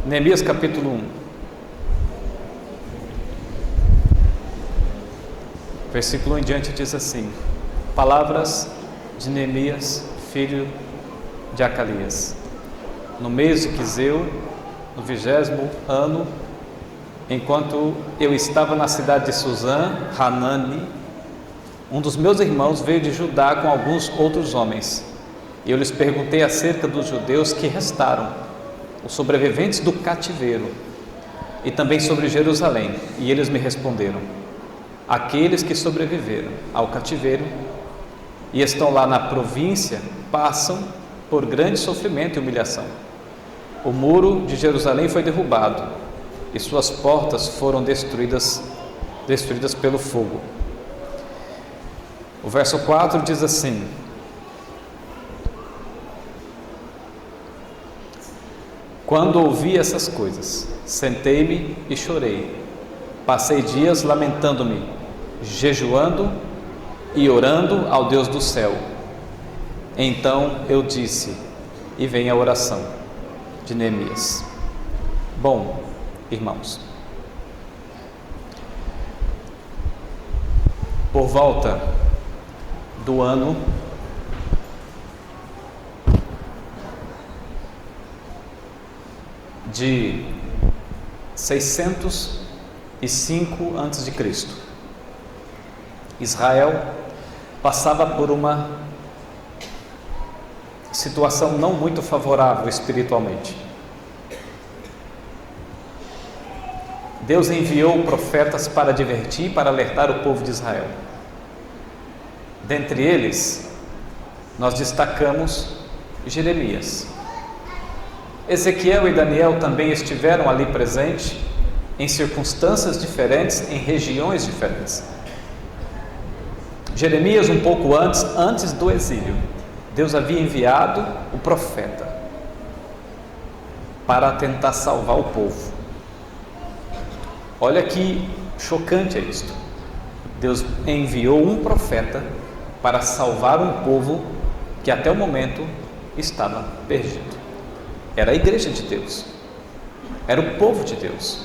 Neemias capítulo 1, versículo 1 em diante diz assim: palavras de Neemias, filho de Acalias. No mês de Quiseu, no 20º ano, enquanto eu estava na cidade de Suzã, Hanani, um dos meus irmãos veio de Judá com alguns outros homens. E eu lhes perguntei acerca dos judeus que restaram, os sobreviventes do cativeiro, e também sobre Jerusalém. E eles me responderam: aqueles que sobreviveram ao cativeiro e estão lá na província passam por grande sofrimento e humilhação. O muro de Jerusalém foi derrubado e suas portas foram destruídas pelo fogo. O verso 4 diz assim: quando ouvi essas coisas, sentei-me e chorei. Passei dias lamentando-me, jejuando e orando ao Deus do céu. Então eu disse, e vem a oração de Neemias. Bom, irmãos, por volta do ano de 605 a.C., Israel passava por uma situação não muito favorável espiritualmente. Deus enviou profetas para advertir e para alertar o povo de Israel. Dentre eles, nós destacamos Jeremias. Ezequiel e Daniel também estiveram ali presentes, em circunstâncias diferentes, em regiões diferentes. Jeremias, um pouco antes do exílio, Deus havia enviado o profeta para tentar salvar o povo. Olha que chocante é isto. Deus enviou um profeta para salvar um povo que até o momento estava perdido. Era a igreja de Deus, era o povo de Deus.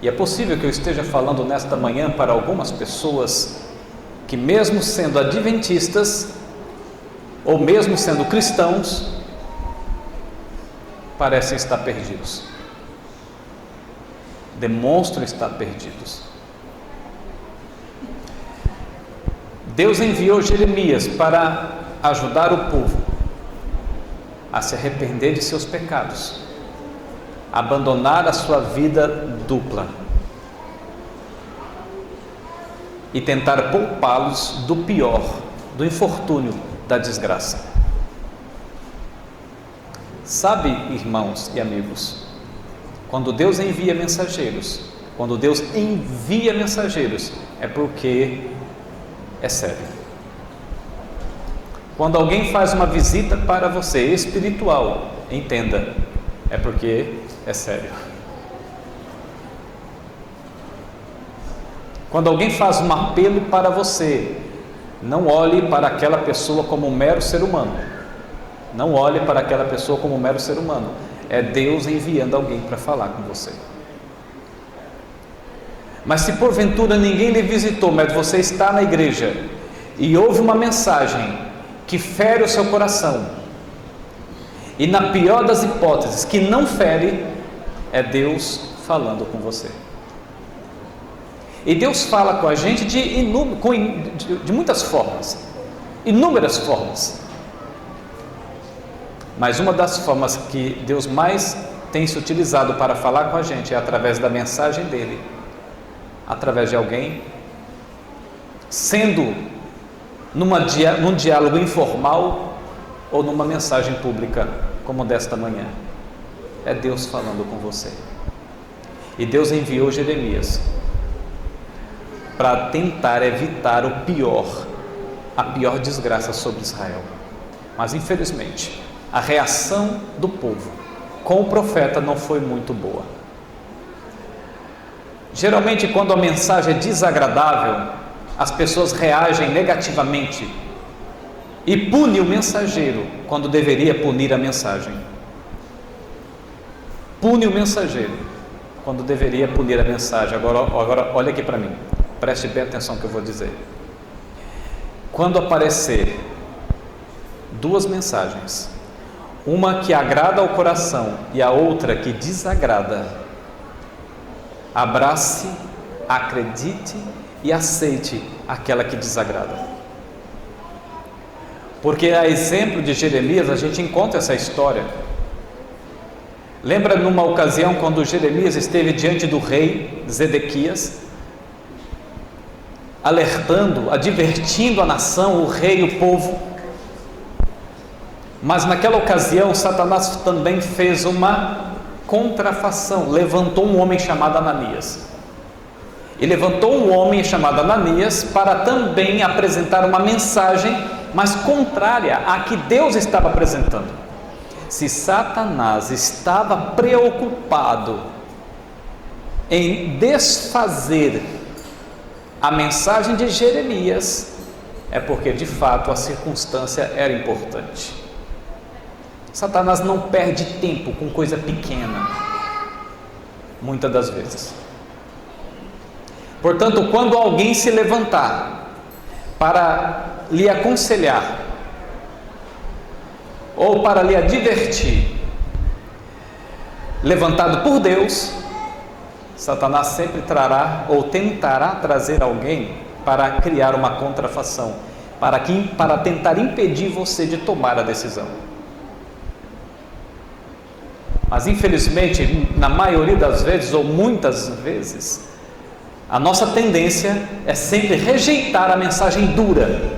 E é possível que eu esteja falando nesta manhã para algumas pessoas que, mesmo sendo adventistas ou mesmo sendo cristãos, parecem estar perdidos, demonstram estar perdidos. Deus enviou Jeremias para ajudar o povo a se arrepender de seus pecados, abandonar a sua vida dupla e tentar poupá-los do pior, do infortúnio, da desgraça. Sabe, irmãos e amigos, quando Deus envia mensageiros, é porque é sério. Quando alguém faz uma visita para você espiritual, entenda, é porque é sério. Quando alguém faz um apelo para você, não olhe para aquela pessoa como um mero ser humano. Não olhe para aquela pessoa como um mero ser humano. É Deus enviando alguém para falar com você. Mas se porventura ninguém lhe visitou, mas você está na igreja e ouve uma mensagem que fere o seu coração, e na pior das hipóteses, que não fere, é Deus falando com você. E Deus fala com a gente de muitas formas, inúmeras formas. Mas uma das formas que Deus mais tem se utilizado para falar com a gente é através da mensagem dele, através de alguém, sendo num diálogo informal ou numa mensagem pública como desta manhã. É Deus falando com você. E Deus enviou Jeremias para tentar evitar a pior desgraça sobre Israel. Mas infelizmente, a reação do povo com o profeta não foi muito boa. Geralmente, quando a mensagem é desagradável, as pessoas reagem negativamente e punem o mensageiro quando deveria punir a mensagem. pune o mensageiro, quando deveria punir a mensagem. Agora olha aqui para mim, preste bem atenção no que eu vou dizer. Quando aparecer duas mensagens, uma que agrada ao coração e a outra que desagrada, abrace, acredite e aceite aquela que desagrada. Porque a exemplo de Jeremias, a gente encontra essa história. Lembra numa ocasião quando Jeremias esteve diante do rei Zedequias, alertando, advertindo a nação, o rei e o povo. Mas naquela ocasião Satanás também fez uma contrafação, levantou um homem chamado Ananias. E levantou um homem chamado Ananias para também apresentar uma mensagem, mas contrária à que Deus estava apresentando. Se Satanás estava preocupado em desfazer a mensagem de Jeremias, é porque de fato a circunstância era importante. Satanás não perde tempo com coisa pequena, muitas das vezes. Portanto, quando alguém se levantar para lhe aconselhar ou para lhe advertir, levantado por Deus, Satanás sempre trará ou tentará trazer alguém para criar uma contrafação, para tentar impedir você de tomar a decisão. Mas infelizmente, na maioria das vezes, ou muitas vezes, a nossa tendência é sempre rejeitar a mensagem dura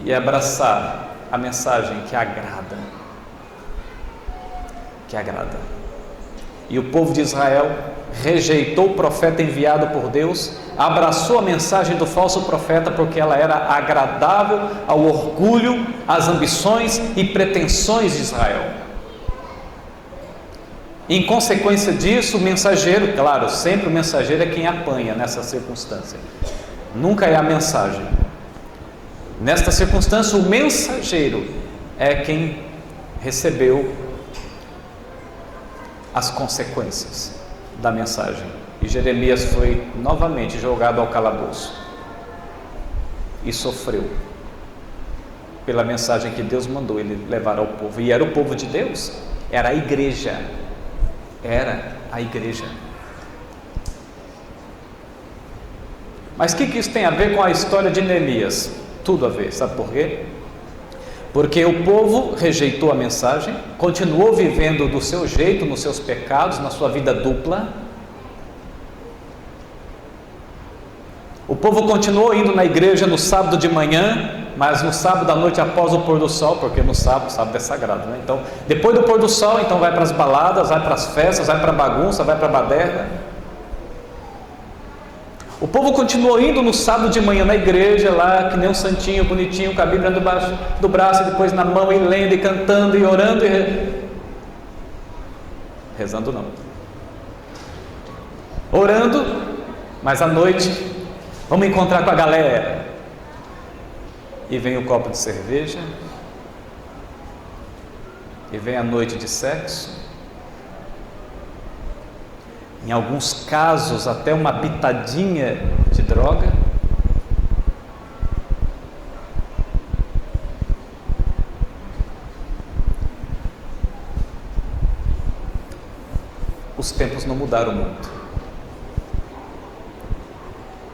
e abraçar a mensagem que agrada. E o povo de Israel rejeitou o profeta enviado por Deus, abraçou a mensagem do falso profeta porque ela era agradável ao orgulho, às ambições e pretensões de Israel. Em consequência disso, o mensageiro, claro, sempre o mensageiro é quem apanha nessa circunstância, nunca é a mensagem. Nesta circunstância, o mensageiro é quem recebeu as consequências da mensagem. E Jeremias foi novamente jogado ao calabouço e sofreu pela mensagem que Deus mandou ele levar ao povo. E era o povo de Deus, era a igreja. Mas o que isso tem a ver com a história de Neemias? Tudo a ver, sabe por quê? Porque o povo rejeitou a mensagem, continuou vivendo do seu jeito, nos seus pecados, na sua vida dupla. O povo continuou indo na igreja no sábado de manhã, mas no sábado à noite após o pôr do sol, porque no sábado é sagrado, né? Então, depois do pôr do sol, então vai para as baladas, vai para as festas, vai para a bagunça, vai para a baderna. O povo continuou indo no sábado de manhã na igreja, lá que nem um santinho bonitinho, com a Bíblia debaixo do braço, e depois na mão, e lendo, e cantando, e orando, rezando não. Orando, mas à noite, vamos encontrar com a galera. E vem o copo de cerveja, e vem a noite de sexo, em alguns casos até uma pitadinha de droga. Os tempos não mudaram muito.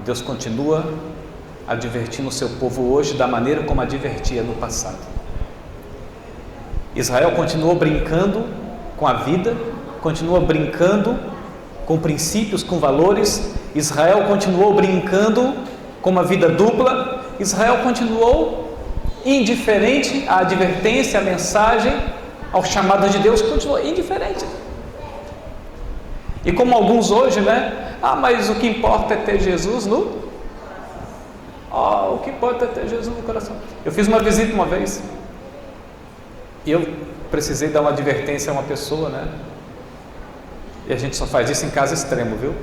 Deus continua advertindo o seu povo hoje da maneira como advertia no passado. Israel continuou brincando com a vida, continua brincando com princípios, com valores. Israel continuou brincando com uma vida dupla. Israel continuou indiferente à advertência, à mensagem, ao chamado de Deus, continuou indiferente. E como alguns hoje, né? Mas o que importa é ter Jesus no... o que importa é ter Jesus no coração. Eu fiz uma visita uma vez e eu precisei dar uma advertência a uma pessoa, né? E a gente só faz isso em caso extremo, viu?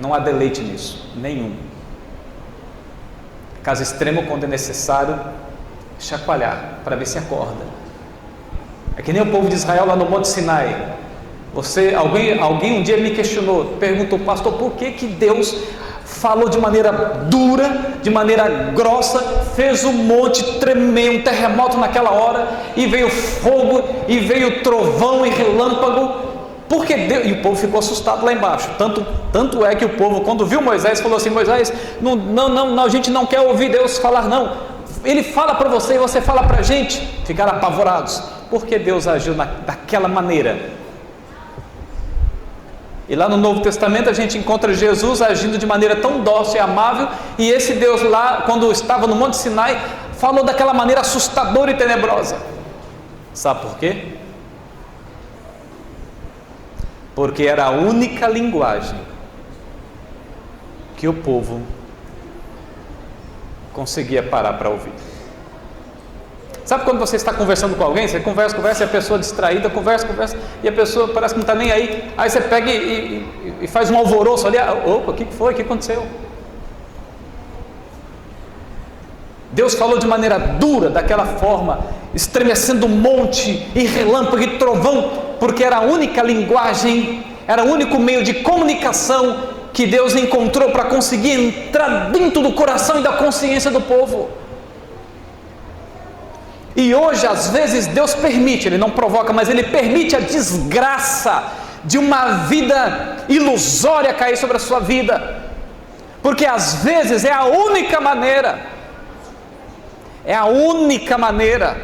Não há deleite nisso, nenhum. Caso extremo, quando é necessário chacoalhar para ver se acorda. É que nem o povo de Israel lá no Monte Sinai. Alguém um dia me questionou, perguntou: pastor, por que Deus falou de maneira dura, de maneira grossa, fez o monte tremer, um terremoto naquela hora, e veio fogo, e veio trovão e relâmpago? Porque Deus... E o povo ficou assustado lá embaixo. Tanto é que o povo, quando viu Moisés, falou assim: Moisés, não, a gente não quer ouvir Deus falar, não. Ele fala para você e você fala para a gente. Ficaram apavorados. Por que Deus agiu daquela maneira? E lá no Novo Testamento a gente encontra Jesus agindo de maneira tão dócil e amável, e esse Deus lá, quando estava no Monte Sinai, falou daquela maneira assustadora e tenebrosa. Sabe por quê? Porque era a única linguagem que o povo conseguia parar para ouvir. Sabe quando você está conversando com alguém, você conversa, e a pessoa distraída, conversa, e a pessoa parece que não está nem aí, aí você pega e faz um alvoroço ali. Opa, o que foi? O que aconteceu? Deus falou de maneira dura, daquela forma, estremecendo o monte, e relâmpago e trovão, porque era a única linguagem, era o único meio de comunicação que Deus encontrou para conseguir entrar dentro do coração e da consciência do povo. E hoje, às vezes, Deus permite, Ele não provoca, mas Ele permite a desgraça de uma vida ilusória cair sobre a sua vida, porque às vezes é a única maneira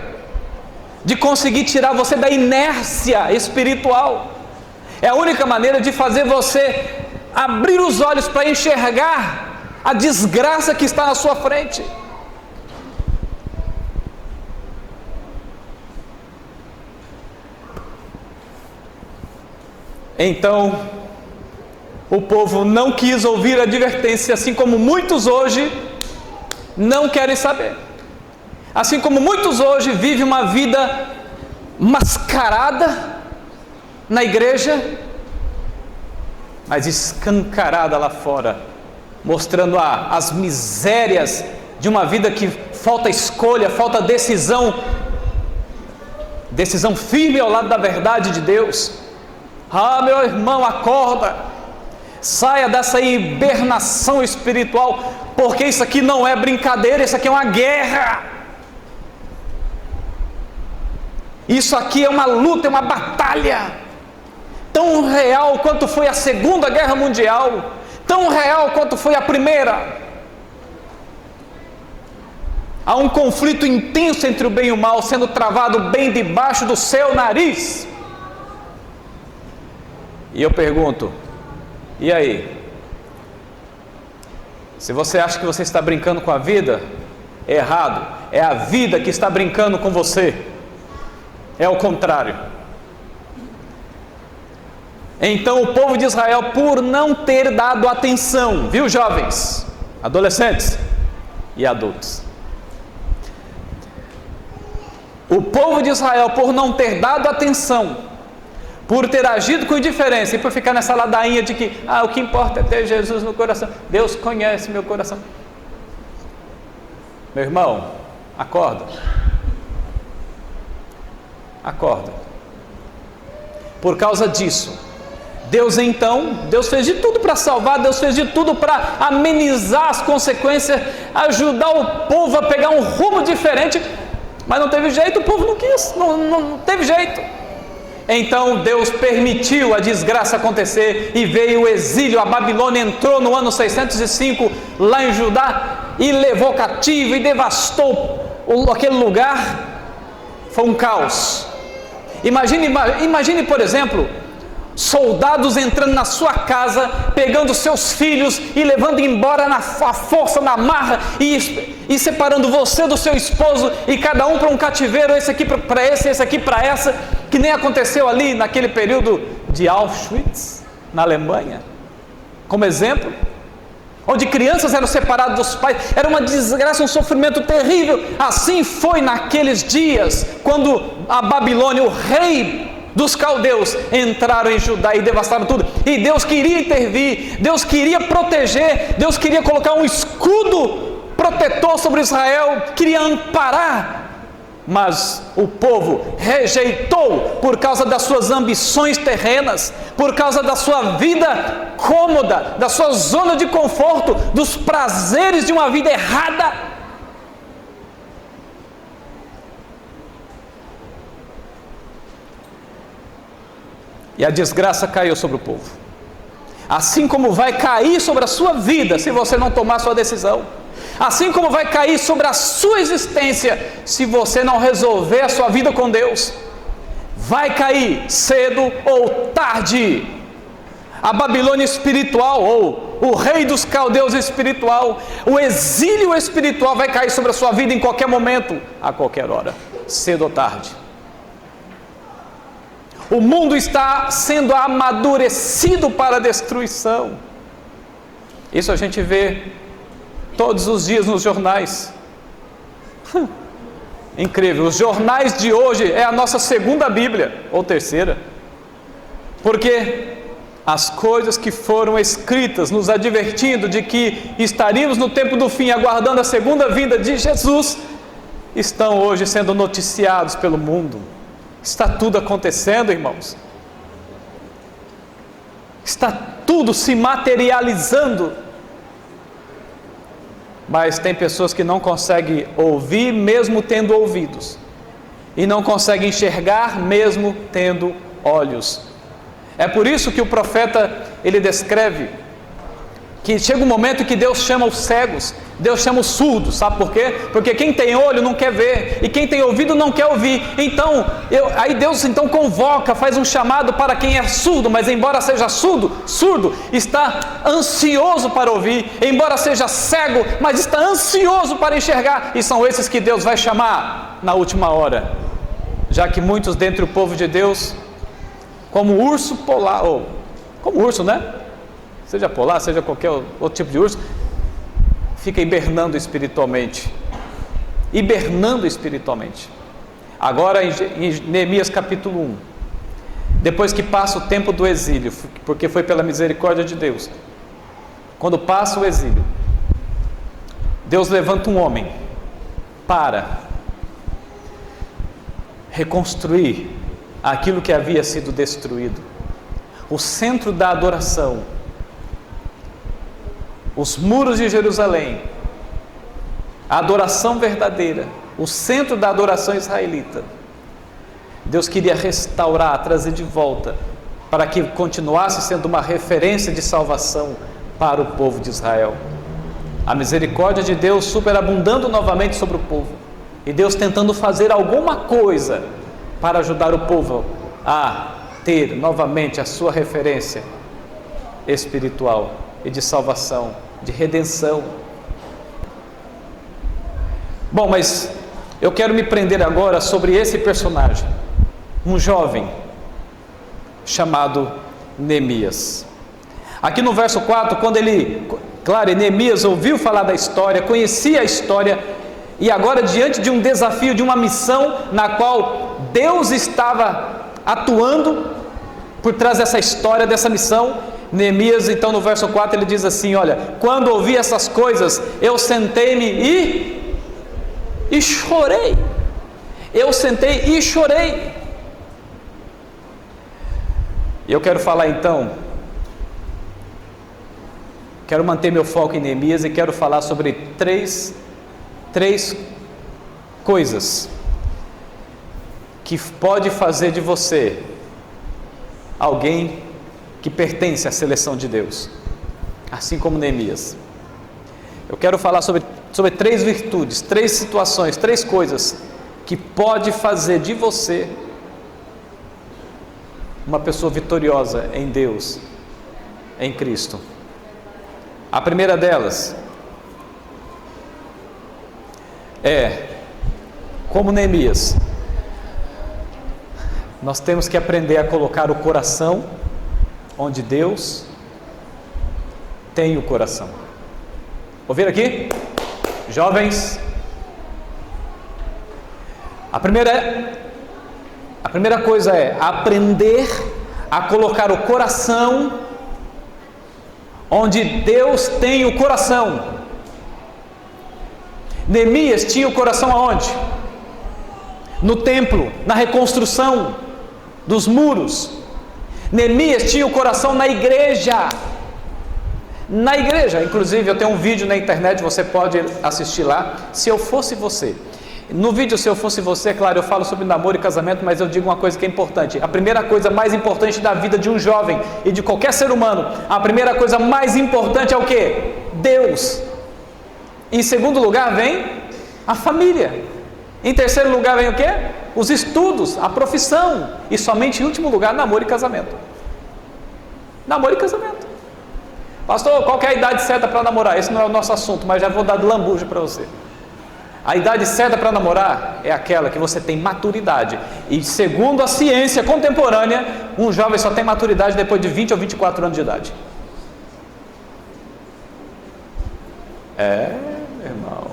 de conseguir tirar você da inércia espiritual, é a única maneira de fazer você abrir os olhos para enxergar a desgraça que está na sua frente. Então, o povo não quis ouvir a advertência, assim como muitos hoje não querem saber. Assim como muitos hoje vivem uma vida mascarada na igreja, mas escancarada lá fora, mostrando as misérias de uma vida que falta escolha, falta decisão firme ao lado da verdade de Deus. Ah, meu irmão, acorda, saia dessa hibernação espiritual, porque isso aqui não é brincadeira, isso aqui é uma guerra, isso aqui é uma luta, é uma batalha, tão real quanto foi a Segunda Guerra Mundial, tão real quanto foi a Primeira. Há um conflito intenso entre o bem e o mal, sendo travado bem debaixo do seu nariz. E eu pergunto: e aí? Se você acha que você está brincando com a vida, é errado. É a vida que está brincando com você. É o contrário. Então o povo de Israel, por não ter dado atenção, viu, jovens, adolescentes e adultos, o povo de Israel, por não ter dado atenção, por ter agido com indiferença e por ficar nessa ladainha de que o que importa é ter Jesus no coração, Deus conhece meu coração. Meu irmão, acorda. Por causa disso, Deus fez de tudo para salvar, Deus fez de tudo para amenizar as consequências, ajudar o povo a pegar um rumo diferente, mas não teve jeito, o povo não quis, não teve jeito. Então Deus permitiu a desgraça acontecer e veio o exílio. A Babilônia entrou no ano 605 lá em Judá e levou cativo e devastou aquele lugar. Foi um caos. Imagine, por exemplo, soldados entrando na sua casa, pegando seus filhos e levando embora à força, na marra, e separando você do seu esposo, e cada um para um cativeiro, esse aqui para esse aqui para essa, que nem aconteceu ali naquele período de Auschwitz, na Alemanha, como exemplo, onde crianças eram separadas dos pais. Era uma desgraça, um sofrimento terrível. Assim foi naqueles dias, quando a Babilônia, o rei dos caldeus, entraram em Judá e devastaram tudo. E Deus queria intervir, Deus queria proteger, Deus queria colocar um escudo protetor sobre Israel, queria amparar Mas o povo rejeitou por causa das suas ambições terrenas, por causa da sua vida cômoda, da sua zona de conforto, dos prazeres de uma vida errada. E a desgraça caiu sobre o povo, assim como vai cair sobre a sua vida se você não tomar sua decisão, assim como vai cair sobre a sua existência se você não resolver a sua vida com Deus. Vai cair cedo ou tarde. A Babilônia espiritual, ou o rei dos caldeus espiritual, o exílio espiritual vai cair sobre a sua vida em qualquer momento, a qualquer hora, cedo ou tarde. O mundo está sendo amadurecido para a destruição. Isso a gente vê todos os dias nos jornais. Incrível, os jornais de hoje é a nossa segunda Bíblia, ou terceira, porque as coisas que foram escritas nos advertindo de que estaríamos no tempo do fim, aguardando a segunda vinda de Jesus, estão hoje sendo noticiados pelo mundo. Está tudo acontecendo, irmãos. Está tudo se materializando. Mas tem pessoas que não conseguem ouvir mesmo tendo ouvidos, e não conseguem enxergar mesmo tendo olhos. É por isso que o profeta, ele descreve que chega um momento em que Deus chama os cegos, Deus chama os surdos. Sabe por quê? Porque quem tem olho não quer ver, e quem tem ouvido não quer ouvir. Então, aí Deus então convoca, faz um chamado para quem é surdo, mas embora seja surdo, está ansioso para ouvir, embora seja cego, mas está ansioso para enxergar, e são esses que Deus vai chamar na última hora, já que muitos dentre o povo de Deus, como urso polar, ou como urso, né? Seja polar, seja qualquer outro tipo de urso, fica hibernando espiritualmente. Agora em Neemias capítulo 1, depois que passa o tempo do exílio, porque foi pela misericórdia de Deus, quando passa o exílio, Deus levanta um homem para reconstruir aquilo que havia sido destruído, o centro da adoração, os muros de Jerusalém, a adoração verdadeira, o centro da adoração israelita. Deus queria restaurar, trazer de volta, para que continuasse sendo uma referência de salvação para o povo de Israel. A misericórdia de Deus superabundando novamente sobre o povo, e Deus tentando fazer alguma coisa para ajudar o povo a ter novamente a sua referência espiritual e de salvação, de redenção. Bom, mas eu quero me prender agora sobre esse personagem, um jovem chamado Neemias. Aqui no verso 4, quando Neemias ouviu falar da história, conhecia a história, e agora diante de um desafio, de uma missão na qual Deus estava atuando por trás dessa história, dessa missão, Neemias, então no verso 4 ele diz assim: olha, quando ouvi essas coisas, eu sentei-me e chorei. Eu sentei e chorei. E eu quero falar então, quero manter meu foco em Neemias e quero falar sobre três coisas que pode fazer de você alguém que pertence à seleção de Deus, assim como Neemias. Eu quero falar sobre três virtudes, três situações, três coisas que pode fazer de você uma pessoa vitoriosa em Deus, em Cristo. A primeira delas é, como Neemias, nós temos que aprender a colocar o coração onde Deus tem o coração. Ouviram aqui? Jovens, a primeira coisa é aprender a colocar o coração onde Deus tem o coração. Neemias tinha o coração aonde? no templo, na reconstrução dos muros. Neemias tinha o coração na igreja. Na igreja, inclusive eu tenho um vídeo na internet, você pode assistir lá. Se eu fosse você, no vídeo Se Eu Fosse Você, é claro, eu falo sobre namoro e casamento, mas eu digo uma coisa que é importante. A primeira coisa mais importante da vida de um jovem e de qualquer ser humano, a primeira coisa mais importante é o quê? Deus. Em segundo lugar vem a família. Em terceiro lugar vem o quê? Os estudos, a profissão. E somente em último lugar, namoro e casamento. Namoro e casamento. Pastor, qual que é a idade certa para namorar? Esse não é o nosso assunto, mas já vou dar de lambuja para você. A idade certa para namorar é aquela que você tem maturidade. E segundo a ciência contemporânea, um jovem só tem maturidade depois de 20 ou 24 anos de idade. Meu irmão,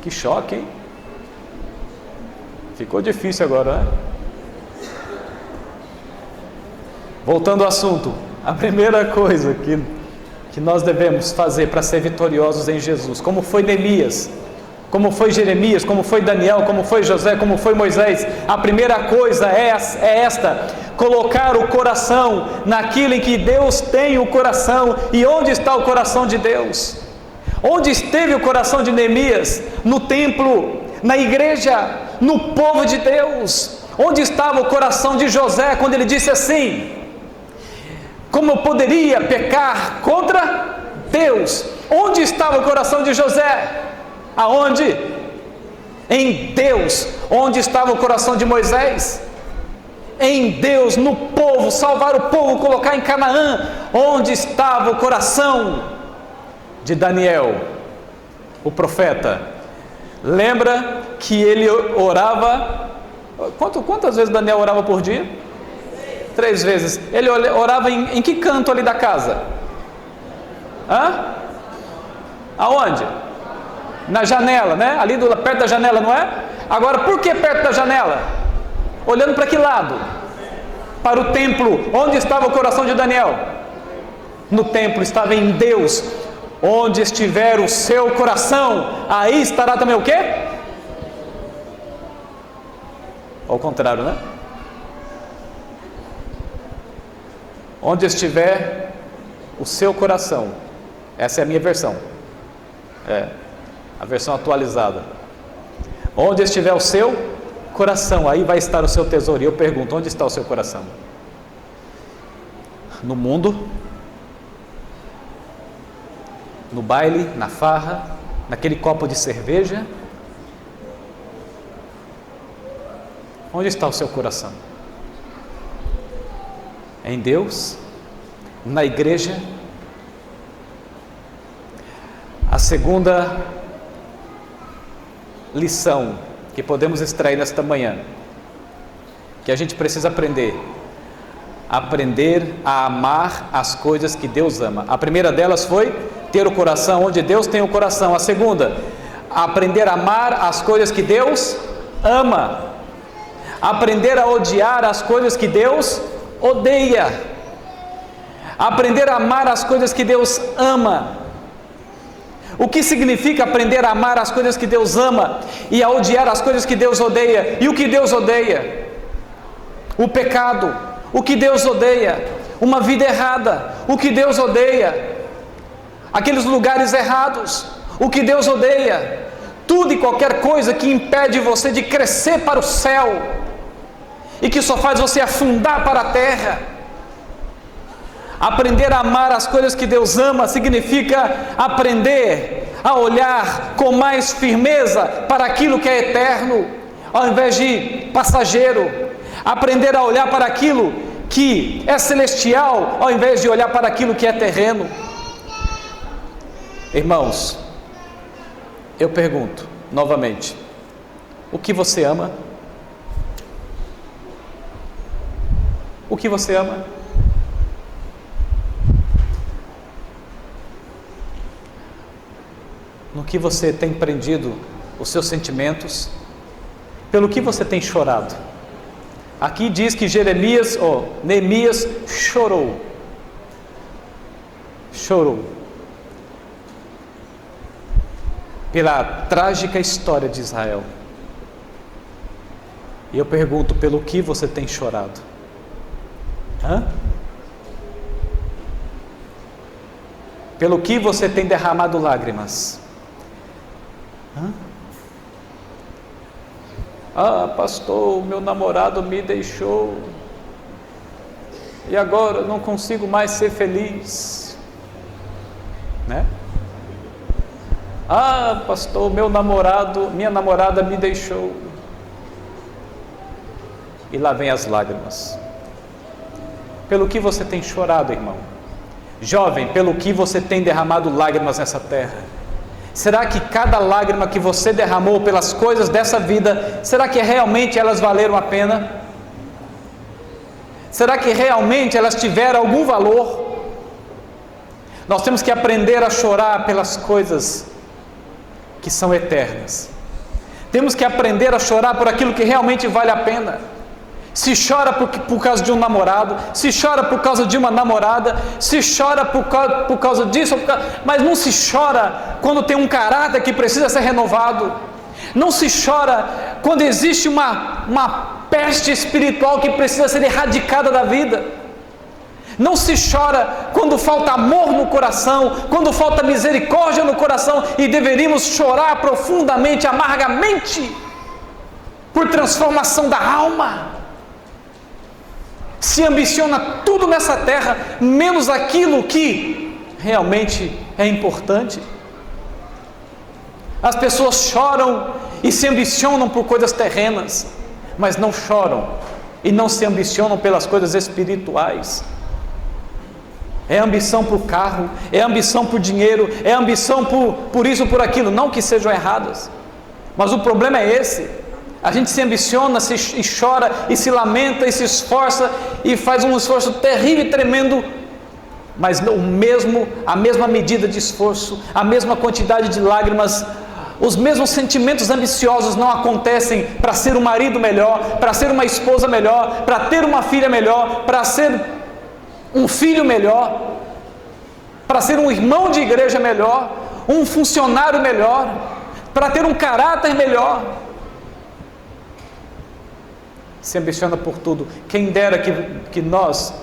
que choque, hein? Ficou difícil agora, né? Voltando ao assunto, a primeira coisa que nós devemos fazer para ser vitoriosos em Jesus, como foi Neemias, como foi Jeremias, como foi Daniel, como foi José, como foi Moisés, a primeira coisa é esta: colocar o coração naquilo em que Deus tem o coração. E onde está o coração de Deus? Onde esteve o coração de Neemias? No templo, na igreja, no povo de Deus. Onde estava o coração de José quando ele disse assim: como eu poderia pecar contra Deus? Onde estava o coração de José? Aonde? Em Deus. Onde estava o coração de Moisés? Em Deus, no povo, salvar o povo, colocar em Canaã. Onde estava o coração de Daniel, o profeta? Lembra que ele orava, quantas vezes Daniel orava por dia? 3 vezes. Ele orava em que canto ali da casa? Aonde? Na janela, né? Ali perto da janela, não é? Agora, por que perto da janela? Olhando para que lado? Para o templo. Onde estava o coração de Daniel? No templo, estava em Deus. Onde estiver o seu coração, aí estará também o quê? Ao contrário, né? Onde estiver o seu coração. Essa é a minha versão. A versão atualizada. Onde estiver o seu coração, aí vai estar o seu tesouro. E eu pergunto, onde está o seu coração? No mundo? No baile, na farra, naquele copo de cerveja? Onde está o seu coração? Em Deus? Na igreja? A segunda lição que podemos extrair nesta manhã, que a gente precisa aprender a amar as coisas que Deus ama. A primeira delas foi ter o coração onde Deus tem o coração. A segunda, aprender a amar as coisas que Deus ama. Aprender a odiar as coisas que Deus odeia. Aprender a amar as coisas que Deus ama. O que significa aprender a amar as coisas que Deus ama e a odiar as coisas que Deus odeia? E o que Deus odeia? O pecado. O que Deus odeia? Uma vida errada. O que Deus odeia? Aqueles lugares errados. O que Deus odeia? Tudo e qualquer coisa que impede você de crescer para o céu e que só faz você afundar para a terra. Aprender a amar as coisas que Deus ama significa aprender a olhar com mais firmeza para aquilo que é eterno, ao invés de passageiro. Aprender a olhar para aquilo que é celestial, ao invés de olhar para aquilo que é terreno. Irmãos, eu pergunto novamente: o que você ama? O que você ama? No que você tem prendido os seus sentimentos? Pelo que você tem chorado? Aqui diz que Neemias chorou. Chorou pela trágica história de Israel. E eu pergunto, pelo que você tem chorado? Pelo que você tem derramado lágrimas? Pastor, meu namorado me deixou, e agora eu não consigo mais ser feliz, né? Pastor, minha namorada me deixou. E lá vem as lágrimas. Pelo que você tem chorado, irmão? Jovem, pelo que você tem derramado lágrimas nessa terra? Será que cada lágrima que você derramou pelas coisas dessa vida, será que realmente elas valeram a pena? Será que realmente elas tiveram algum valor? Nós temos que aprender a chorar pelas coisas que são eternas. Temos que aprender a chorar por aquilo que realmente vale a pena. Se chora por causa de um namorado, se chora por causa de uma namorada, se chora por causa disso, mas não se chora quando tem um caráter que precisa ser renovado. Não se chora quando existe uma peste espiritual que precisa ser erradicada da vida. Não se chora quando falta amor no coração, quando falta misericórdia no coração, e deveríamos chorar profundamente, amargamente, por transformação da alma. Se ambiciona tudo nessa terra, menos aquilo que realmente é importante. As pessoas choram e se ambicionam por coisas terrenas, mas não choram e não se ambicionam pelas coisas espirituais. É ambição por carro, é ambição por dinheiro, é ambição por isso, por aquilo, não que sejam erradas, mas o problema é esse. A gente se ambiciona, e chora, e se lamenta, e se esforça, e faz um esforço terrível e tremendo, mas a mesma medida de esforço, a mesma quantidade de lágrimas, os mesmos sentimentos ambiciosos não acontecem para ser um marido melhor, para ser uma esposa melhor, para ter uma filha melhor, para ser um filho melhor, para ser um irmão de igreja melhor, um funcionário melhor, para ter um caráter melhor. Se ambiciona por tudo. Quem dera que nós,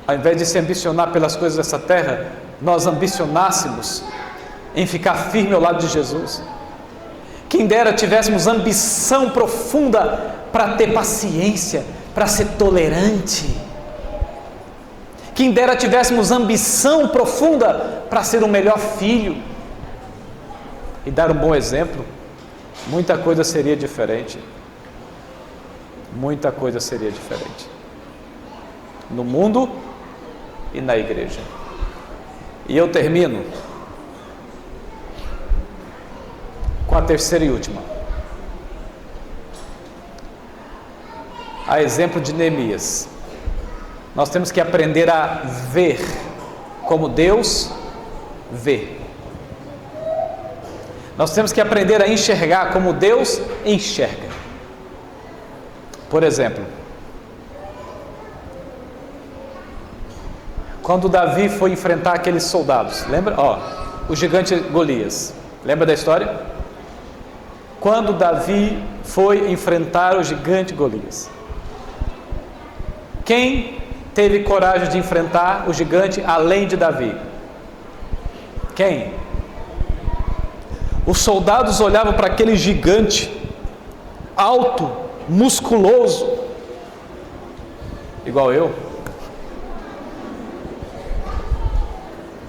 ao invés de se ambicionar pelas coisas dessa terra, nós ambicionássemos em ficar firme ao lado de Jesus. Quem dera tivéssemos ambição profunda para ter paciência, para ser tolerante. Quem dera tivéssemos ambição profunda para ser um melhor filho e dar um bom exemplo. Muita coisa seria diferente. Muita coisa seria diferente no mundo e na igreja. E eu termino com a terceira e última. A exemplo de Neemias, nós temos que aprender a ver como Deus vê. Nós temos que aprender a enxergar como Deus enxerga. Por exemplo, quando Davi foi enfrentar aqueles soldados, lembra? O gigante Golias, lembra da história? Quando Davi foi enfrentar o gigante Golias, quem teve coragem de enfrentar o gigante além de Davi? Quem? Os soldados olhavam para aquele gigante alto, musculoso, igual eu,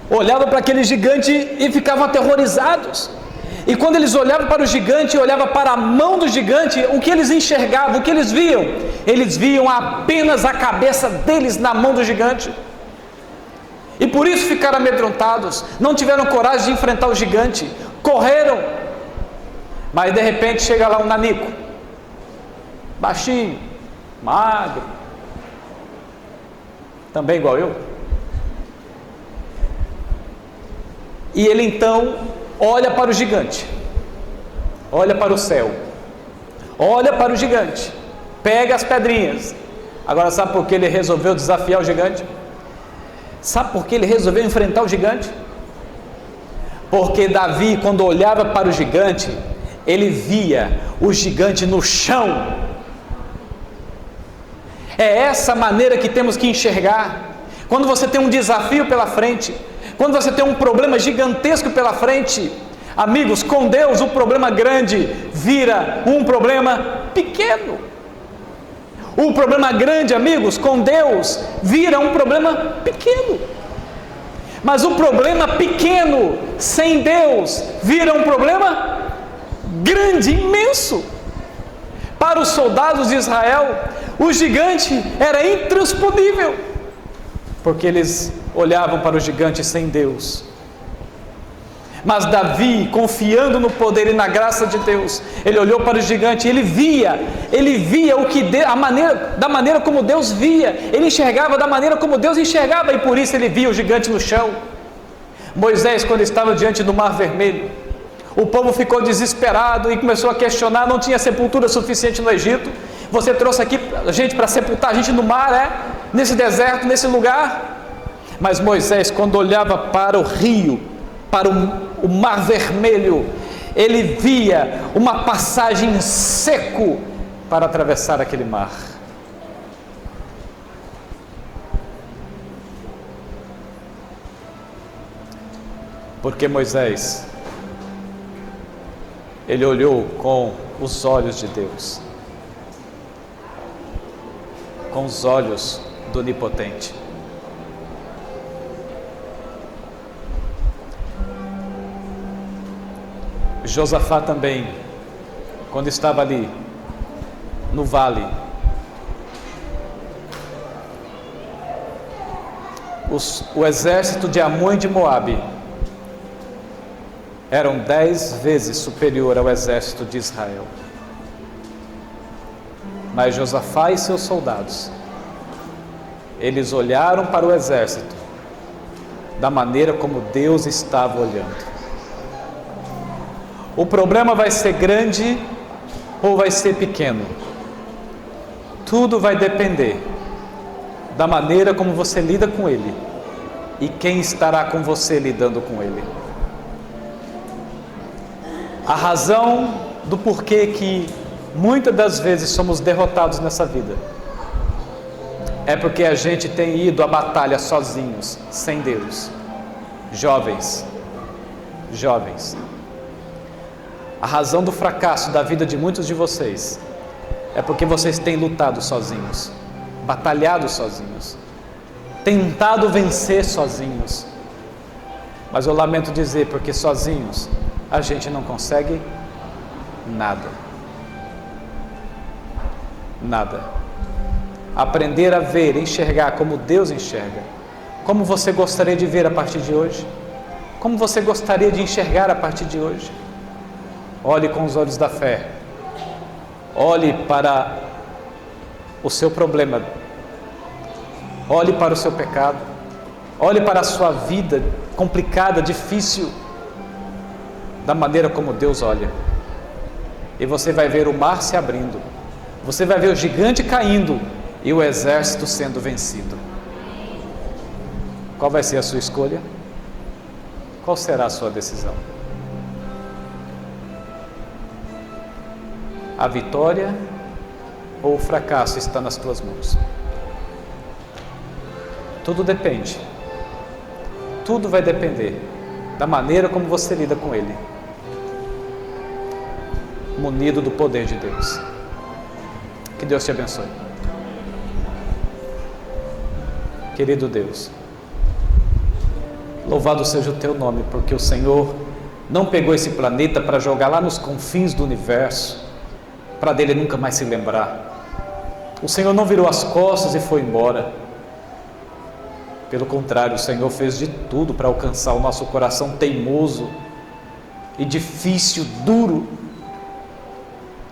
olhavam para aquele gigante e ficavam aterrorizados. E quando eles olhavam para o gigante, olhavam para a mão do gigante, o que eles enxergavam, o que eles viam? Eles viam apenas a cabeça deles na mão do gigante. E por isso ficaram amedrontados, não tiveram coragem de enfrentar o gigante, correram. Mas de repente chega lá um nanico, baixinho, magro, também igual eu. E ele então olha para o gigante, olha para o céu, olha para o gigante, pega as pedrinhas. Agora sabe por que ele resolveu desafiar o gigante? Sabe por que ele resolveu enfrentar o gigante? Porque Davi, quando olhava para o gigante, ele via o gigante no chão. É essa maneira que temos que enxergar. Quando você tem um desafio pela frente, quando você tem um problema gigantesco pela frente, amigos, com Deus o problema grande vira um problema pequeno. O problema grande, amigos, com Deus vira um problema pequeno. Mas o problema pequeno sem Deus vira um problema grande, imenso. Para os soldados de Israel, o gigante era intransponível, porque eles olhavam para o gigante sem Deus. Mas Davi, confiando no poder e na graça de Deus, ele olhou para o gigante e ele via o que da maneira como Deus via, ele enxergava da maneira como Deus enxergava, e por isso ele via o gigante no chão. Moisés, quando estava diante do Mar Vermelho, o povo ficou desesperado e começou a questionar, não tinha sepultura suficiente no Egito, você trouxe aqui a gente para sepultar a gente no mar, nesse deserto, nesse lugar? Mas Moisés, quando olhava para o rio, para o Mar Vermelho, ele via uma passagem seco para atravessar aquele mar. Porque Moisés, ele olhou com os olhos de Deus, com os olhos do Onipotente. Josafá também, quando estava ali no vale, o exército de Amon e de Moabe eram 10 vezes superior ao exército de Israel. Mas Josafá e seus soldados, eles olharam para o exército da maneira como Deus estava olhando. O problema vai ser grande ou vai ser pequeno? Tudo vai depender da maneira como você lida com ele e quem estará com você lidando com ele. A razão do porquê que muitas das vezes somos derrotados nessa vida é porque a gente tem ido à batalha sozinhos, sem Deus. Jovens, a razão do fracasso da vida de muitos de vocês é porque vocês têm lutado sozinhos, batalhado sozinhos, tentado vencer sozinhos. Mas eu lamento dizer, porque sozinhos a gente não consegue nada. Nada. Aprender a ver, enxergar como Deus enxerga. Como você gostaria de ver a partir de hoje? Como você gostaria de enxergar a partir de hoje? Olhe com os olhos da fé. Olhe para o seu problema. Olhe para o seu pecado. Olhe para a sua vida complicada, difícil, da maneira como Deus olha. E você vai ver o mar se abrindo. Você vai ver o gigante caindo e o exército sendo vencido. Qual vai ser a sua escolha? Qual será a sua decisão? A vitória ou o fracasso está nas tuas mãos. Tudo depende. Tudo vai depender da maneira como você lida com ele, munido do poder de Deus. Que Deus te abençoe. Querido Deus, louvado seja o teu nome, porque o Senhor não pegou esse planeta para jogar lá nos confins do universo, para dele nunca mais se lembrar. O Senhor não virou as costas e foi embora. Pelo contrário, o Senhor fez de tudo para alcançar o nosso coração teimoso e difícil, duro.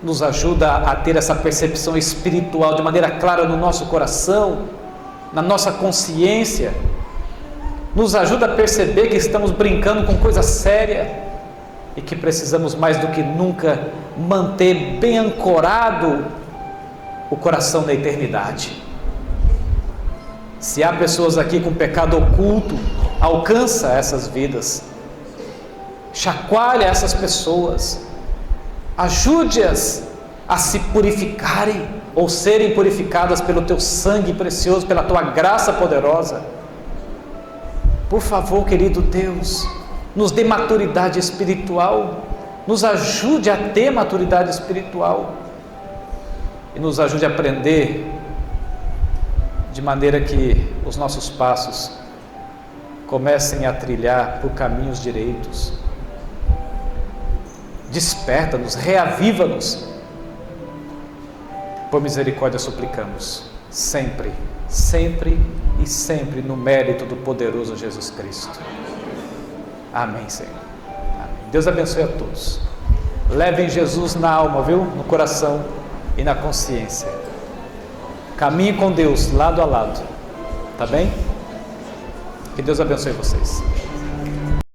Nos ajuda a ter essa percepção espiritual de maneira clara no nosso coração, na nossa consciência. Nos ajuda a perceber que estamos brincando com coisa séria e que precisamos mais do que nunca manter bem ancorado o coração na eternidade. Se há pessoas aqui com pecado oculto, alcança essas vidas, chacoalha essas pessoas, Ajude-as a se purificarem ou serem purificadas pelo teu sangue precioso, pela tua graça poderosa. Por favor, querido Deus, nos dê maturidade espiritual, nos ajude a ter maturidade espiritual e nos ajude a aprender de maneira que os nossos passos comecem a trilhar por caminhos direitos. Desperta-nos, reaviva-nos. Por misericórdia suplicamos, sempre, sempre e sempre no mérito do poderoso Jesus Cristo. Amém, Senhor. Amém. Deus abençoe a todos. Levem Jesus na alma, viu? No coração e na consciência. Caminhe com Deus lado a lado. Tá bem? Que Deus abençoe vocês.